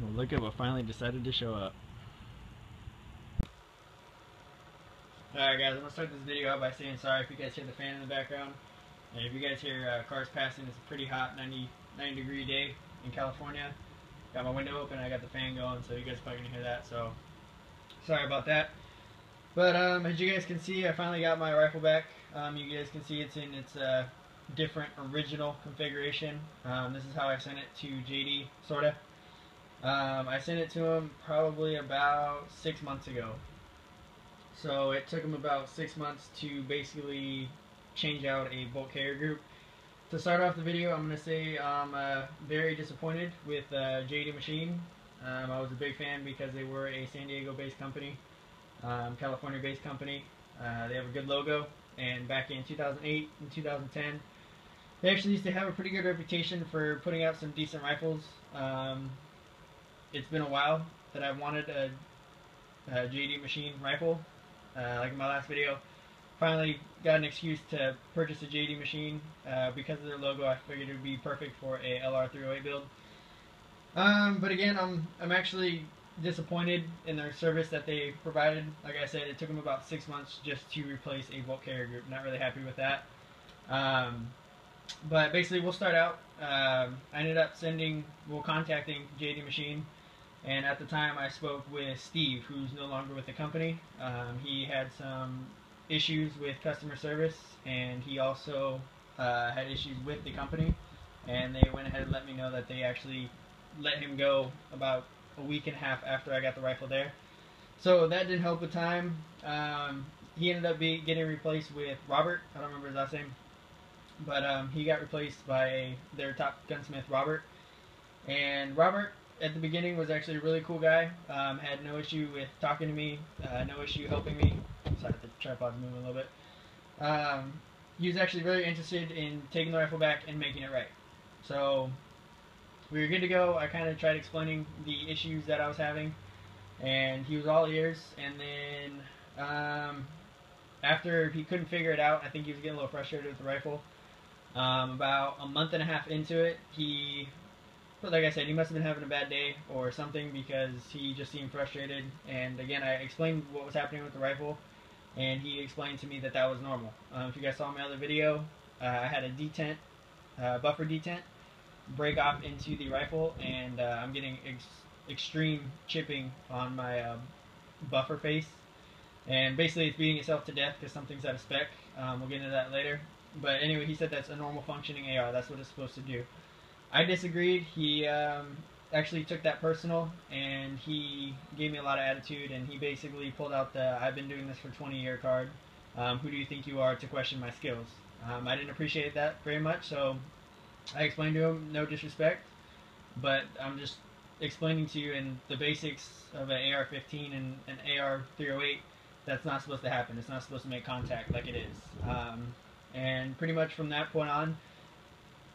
Well, look at what finally decided to show up. Alright guys, I'm going to start this video out by saying sorry if you guys hear the fan in the background. And if you guys hear cars passing, it's a pretty hot 90 degree day in California. Got my window open, I got the fan going, so you guys are probably going to hear that, so sorry about that. But as you guys can see, I finally got my rifle back. You guys can see it's in its different original configuration. This is how I sent it to JD, sorta. I sent it to him probably about 6 months ago. So it took him about 6 months to basically change out a bolt carrier group. To start off the video, I'm going to say I'm very disappointed with JD Machine. I was a big fan because they were a San Diego based company, California based company. They have a good logo, and back in 2008 and 2010 they actually used to have a pretty good reputation for putting out some decent rifles. It's been a while that I've wanted a JD Machine rifle. Like in my last video, finally got an excuse to purchase a JD Machine because of their logo. I figured it would be perfect for a LR308 build. But again, I'm actually disappointed in their service that they provided. Like I said, it took them about 6 months just to replace a bolt carrier group. Not really happy with that. But basically, we'll start out. I ended up contacting JD Machine. And at the time, I spoke with Steve, who's no longer with the company. He had some issues with customer service, and he also had issues with the company. And they went ahead and let me know that they actually let him go about a week and a half after I got the rifle there. So that didn't help with time. He ended up getting replaced with Robert. I don't remember his last name. But he got replaced by their top gunsmith, Robert. And Robert, at the beginning, was actually a really cool guy. Had no issue with talking to me, no issue helping me. Sorry, the tripod's moving a little bit. He was actually very interested in taking the rifle back and making it right. So we were good to go. I kind of tried explaining the issues that I was having, and he was all ears. And then after he couldn't figure it out, I think he was getting a little frustrated with the rifle. About a month and a half into it, but like I said, he must have been having a bad day or something, because he just seemed frustrated. And again, I explained what was happening with the rifle, and he explained to me that that was normal. If you guys saw my other video, I had a detent, buffer detent, break off into the rifle, and I'm getting extreme chipping on my buffer face. And basically it's beating itself to death because something's out of spec. We'll get into that later. But anyway, he said that's a normal functioning AR. That's what it's supposed to do. I disagreed. He actually took that personal, and he gave me a lot of attitude, and he basically pulled out the "I've been doing this for 20-year" card. Who do you think you are to question my skills? I didn't appreciate that very much, so I explained to him, no disrespect, but I'm just explaining to you in the basics of an AR-15 and an AR-308, that's not supposed to happen. It's not supposed to make contact like it is. And pretty much from that point on,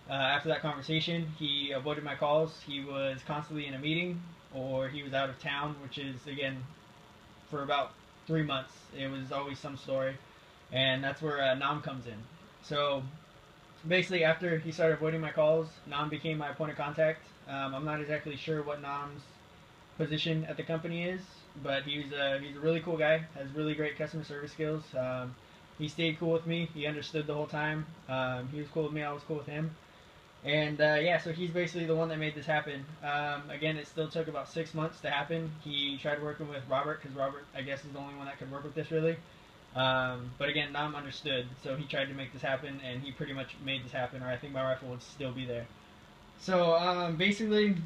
after that conversation, he avoided my calls. He was constantly in a meeting, or he was out of town, which is, again, for about 3 months. It was always some story, and that's where Nam comes in. So basically, after he started avoiding my calls, Nam became my point of contact. I'm not exactly sure what Nam's position at the company is, but he's a really cool guy, has really great customer service skills. He stayed cool with me. He understood the whole time. He was cool with me. I was cool with him. And yeah, so he's basically the one that made this happen. Again, it still took about 6 months to happen. He tried working with Robert, because Robert, I guess, is the only one that could work with this, really. But again, Nam understood, so he tried to make this happen, and he pretty much made this happen, or I think my rifle would still be there. So basically,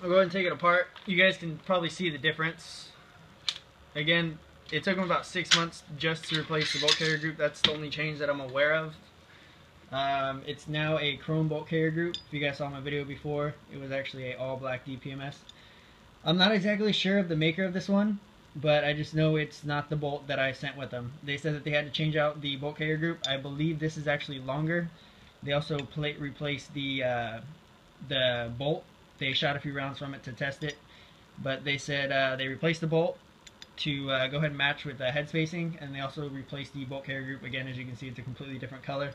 I'll go ahead and take it apart. You guys can probably see the difference. Again, it took him about 6 months just to replace the bolt carrier group. That's the only change that I'm aware of. It's now a chrome bolt carrier group. If you guys saw my video before, it was actually a all black DPMS. I'm not exactly sure of the maker of this one, but I just know it's not the bolt that I sent with them. They said that they had to change out the bolt carrier group. I believe this is actually longer. They also replaced the bolt. They shot a few rounds from it to test it, but they said they replaced the bolt to go ahead and match with the head spacing, and they also replaced the bolt carrier group. Again, as you can see, it's a completely different color.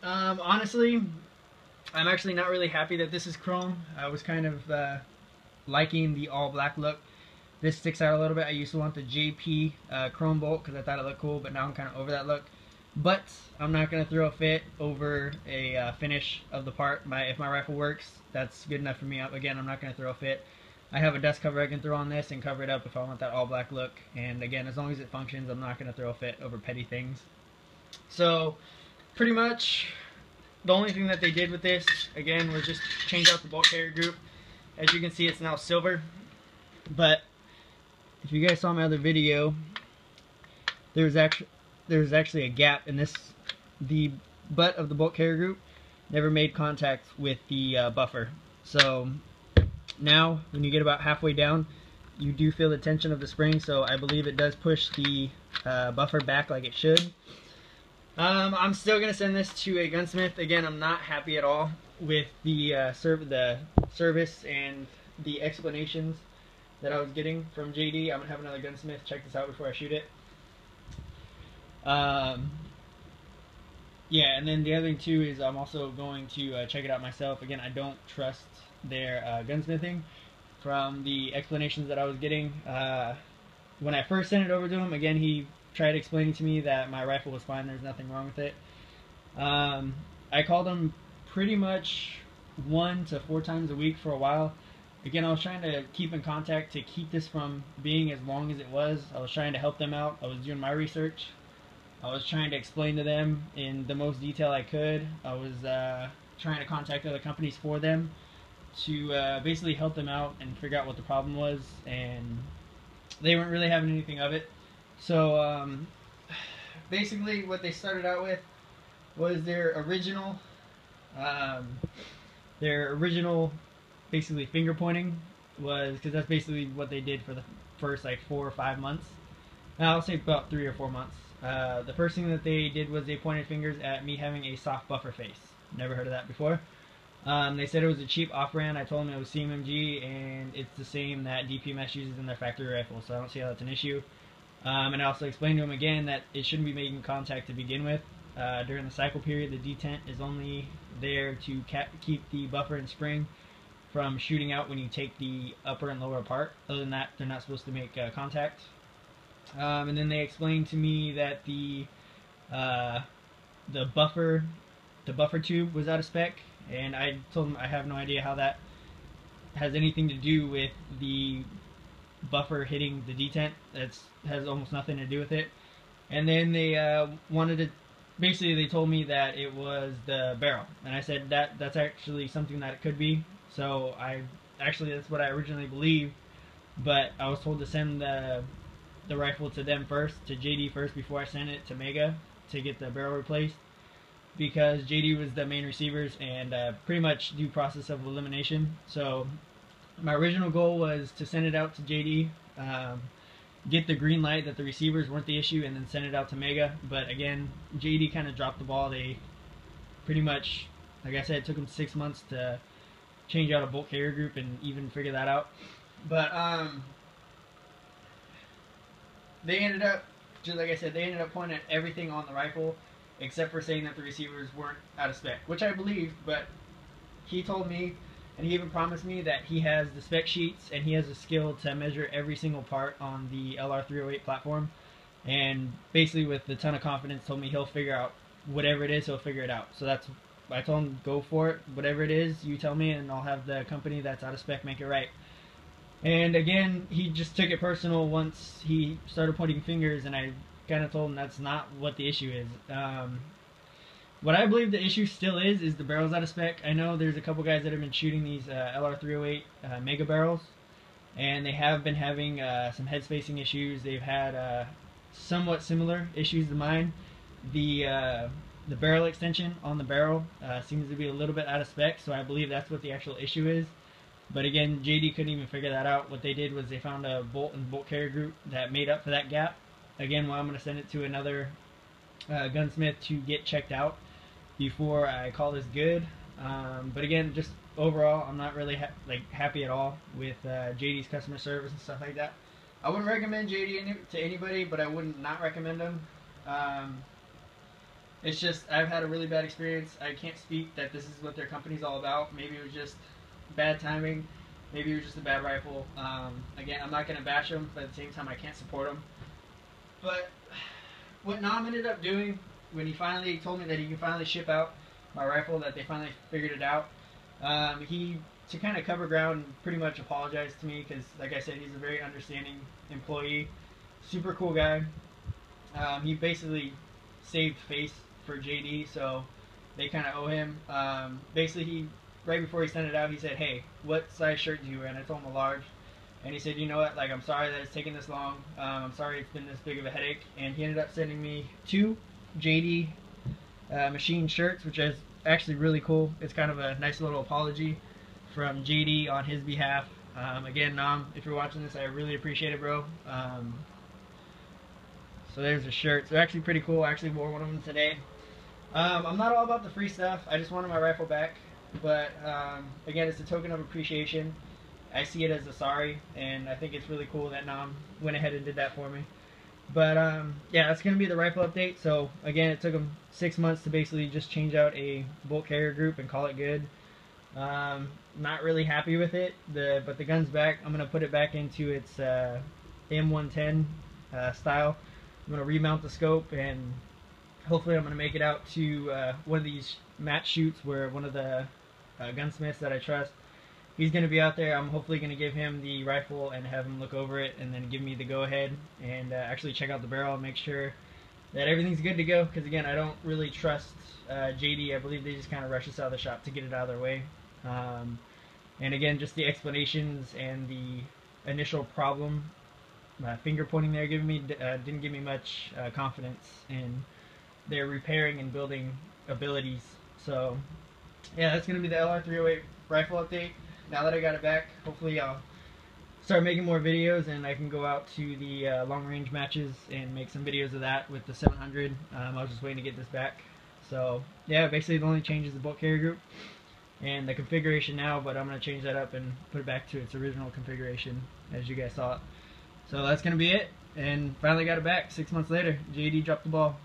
Honestly, I'm actually not really happy that this is chrome. I was kind of liking the all black look. This sticks out a little bit. I used to want the JP chrome bolt because I thought it looked cool, but now I'm kind of over that look. But I'm not going to throw a fit over a finish of the part. If my rifle works, that's good enough for me. Again, I'm not going to throw a fit. I have a dust cover I can throw on this and cover it up if I want that all black look. And again, as long as it functions, I'm not going to throw a fit over petty things. So pretty much the only thing that they did with this, again, was just change out the bolt carrier group. As you can see, it's now silver. But if you guys saw my other video, there's actually a gap in this. The butt of the bolt carrier group never made contact with the buffer. So now when you get about halfway down, you do feel the tension of the spring, so I believe it does push the buffer back like it should. I'm still going to send this to a gunsmith. Again, I'm not happy at all with the service and the explanations that I was getting from JD. I'm going to have another gunsmith check this out before I shoot it. Yeah, and then the other thing too is I'm also going to check it out myself. Again, I don't trust their gunsmithing from the explanations that I was getting. When I first sent it over to him, again, he tried explaining to me that my rifle was fine, there's nothing wrong with it. I called him pretty much 1 to 4 times a week for a while. Again, I was trying to keep in contact to keep this from being as long as it was. I was trying to help them out. I was doing my research. I was trying to explain to them in the most detail I could. I was trying to contact other companies for them to basically help them out and figure out what the problem was, and they weren't really having anything of it. So basically what they started out with was their original basically finger pointing, was because that's basically what they did for the first like 4 or 5 months. I'll say about 3 or 4 months. The first thing that they did was they pointed fingers at me having a soft buffer face. Never heard of that before. They said it was a cheap off-brand. I told them it was CMMG, and it's the same that DPMS uses in their factory rifles, so I don't see how that's an issue. And I also explained to them again that it shouldn't be making contact to begin with. During the cycle period, the detent is only there to keep the buffer and spring from shooting out when you take the upper and lower apart. Other than that, they're not supposed to make contact. And then they explained to me that the buffer tube was out of spec, and I told them I have no idea how that has anything to do with the buffer hitting the detent. That has almost nothing to do with it. And then they wanted to, basically they told me that it was the barrel, and I said that's actually something that it could be. So that's what I originally believed, but I was told to send the rifle to them first, to JD first, before I sent it to Mega to get the barrel replaced, because JD was the main receivers and pretty much do process of elimination. So my original goal was to send it out to JD, get the green light that the receivers weren't the issue, and then send it out to Mega. But again, JD kind of dropped the ball. They pretty much, like I said, it took them 6 months to change out a bolt carrier group and even figure that out. But they ended up, just like I said, they ended up pointing at everything on the rifle except for saying that the receivers weren't out of spec, which I believed. But he told me, and he even promised me, that he has the spec sheets and he has the skill to measure every single part on the LR308 platform, and basically with a ton of confidence told me he'll figure out whatever it is, he'll figure it out. So that's, I told him, go for it, whatever it is, you tell me, and I'll have the company that's out of spec make it right. And again, he just took it personal once he started pointing fingers, and I kind of told him that's not what the issue is. What I believe the issue still is the barrels out of spec. I know there's a couple guys that have been shooting these LR308 mega barrels, and they have been having some head spacing issues. They've had somewhat similar issues to mine. The barrel extension on the barrel seems to be a little bit out of spec, so I believe that's what the actual issue is. But again, JD couldn't even figure that out. What they did was they found a bolt and bolt carrier group that made up for that gap. Again, well, I'm going to send it to another gunsmith to get checked out before I call this good. But again, just overall, I'm not really happy at all with JD's customer service and stuff like that. I wouldn't recommend JD to anybody, but I wouldn't not recommend him. It's just, I've had a really bad experience. I can't speak that this is what their company's all about. Maybe it was just bad timing. maybe it was just a bad rifle. Again, I'm not going to bash him, but at the same time, I can't support him. But what Nam ended up doing when he finally told me that he could finally ship out my rifle, that they finally figured it out, he, to kind of cover ground, pretty much apologized to me because, like I said, he's a very understanding employee, super cool guy. He basically saved face for JD, so they kind of owe him. Basically, he right before he sent it out, he said, "Hey, what size shirt do you wear?" And I told him a large. And he said, "You know what? Like, I'm sorry that it's taken this long. I'm sorry it's been this big of a headache." And he ended up sending me 2 JD machine shirts, which is actually really cool. It's kind of a nice little apology from JD on his behalf. Again, Nam, if you're watching this, I really appreciate it, bro. So there's the shirts. They're actually pretty cool. I actually wore one of them today. I'm not all about the free stuff. I just wanted my rifle back. But again, it's a token of appreciation. I see it as a sorry, and I think it's really cool that Nam went ahead and did that for me. But yeah, that's going to be the rifle update. So again, it took him 6 months to basically just change out a bolt carrier group and call it good. Not really happy with it, but the gun's back. I'm going to put it back into its M110 style. I'm going to remount the scope, and hopefully I'm going to make it out to one of these match shoots where one of the gunsmiths that I trust, he's going to be out there. I'm hopefully going to give him the rifle and have him look over it and then give me the go-ahead and actually check out the barrel and make sure that everything's good to go. Because again, I don't really trust JD. I believe they just kind of rush us out of the shop to get it out of their way. And again, just the explanations and the initial problem, finger pointing there, didn't give me much confidence in their repairing and building abilities. So yeah, that's going to be the LR308 rifle update. Now that I got it back, hopefully I'll start making more videos and I can go out to the long range matches and make some videos of that with the 700. I was just waiting to get this back. So yeah, basically the only change is the bolt carrier group and the configuration now, but I'm going to change that up and put it back to its original configuration as you guys saw it. So that's going to be it, and finally got it back 6 months later. JD dropped the ball.